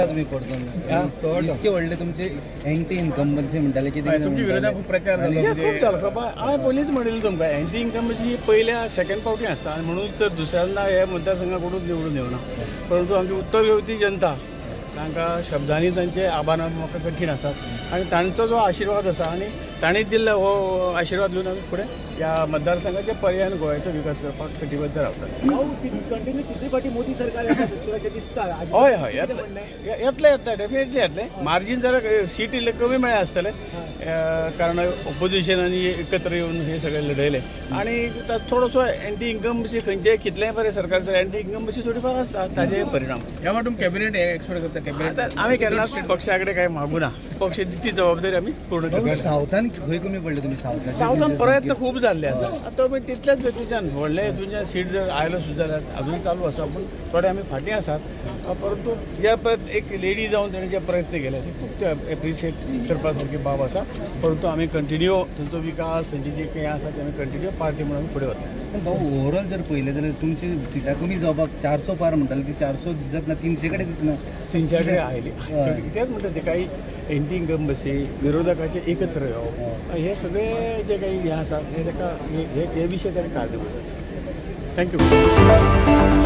तुम्ही पडतो इतके व्हडले तुमचे एंटी इन्कम्बन्सी म्हणटाले कितें तुमच्या विरोधात खूप प्रचार झालो खूप झालो बाबा हांवें पयलींच म्हणिल्लें तुमकां एंटी इन्कम्बन्सी पयल्या सेकंड पावटी आसता आनी म्हणून तर दुसऱ्यांदा हे मतदारसंघाकडून निवडून येवना परंतु आमची उत्तर घेवपी जनता तांकां शब्दांनी तांचे आभार म्हाका कठीण आसात आनी तांचो जो आशिर्वाद आसा आनी तांणी दिल्लो हो आशिर्वाद घेवन आमी फुडें ह्या मतदारसंघाच्या पर्यायान गोंयचो विकास करपाक कटिबद्ध रावतात. कंटिन्यू तिसरी फावटी मोदी सरकार अशें दिसता. हय हय येतले डेफिनेटली येतले. मार्जीन जरा सीट इल्ले कमी मेळ्ळे आसतले कारण ऑपोजिशनांनी एकत्र येवन हे सगळे लढयले आनी थोडोसो एंटी इन्कम्बन्सी खंयचेय कितलेंय बरें सरकारचो एंटी इन्कम्बन्सी थोडीफार आसता ताजे परिणाम. ह्या वाटून कॅबिनेट एक्सपेक्ट करता कॅबिनेट आमी केन्नाच पक्षा कडेन कांय मागू ना. पक्ष ती जबाबदारी आमी पूर्ण करता. सावथान खंय कमी पडले तुमी सावथान प्रयत्न खूप जाल्ले आसा. आतां मागीर तितल्याच हेतूच्यान व्हडले हेतूच्यान सीट जर आयलो सुद्दां जाल्यार अजून चालू आसा पूण थोडे आमी फाटीं आसात. परंतु जे एक लेडी जावन ताणें जे प्रयत्न केले ते खूब ते एप्रिशिएट करपा सारकी बाब आसा. परंतु आमी कंटिन्यू तांचो विकास तांची जे कितें आसा ते आमी कंटिन्यू पार्टी म्हणून आमी फुडें वता. पण भाऊ ओवरऑल जर पळयलें जाल्यार तुमची सिटां कमी जावपाक 400 पार म्हणटाले ती 400 दिसत ना 300 कडेन दिसना. 300 कडेन आयली तेच म्हणटा ते काही एंटी इन्कम्बन्सी विरोधकाचे एकत्र येवप हे सगळे जे काही हे आसा हे ताका हे विशय ताका काळजी आसा. थँक्यू.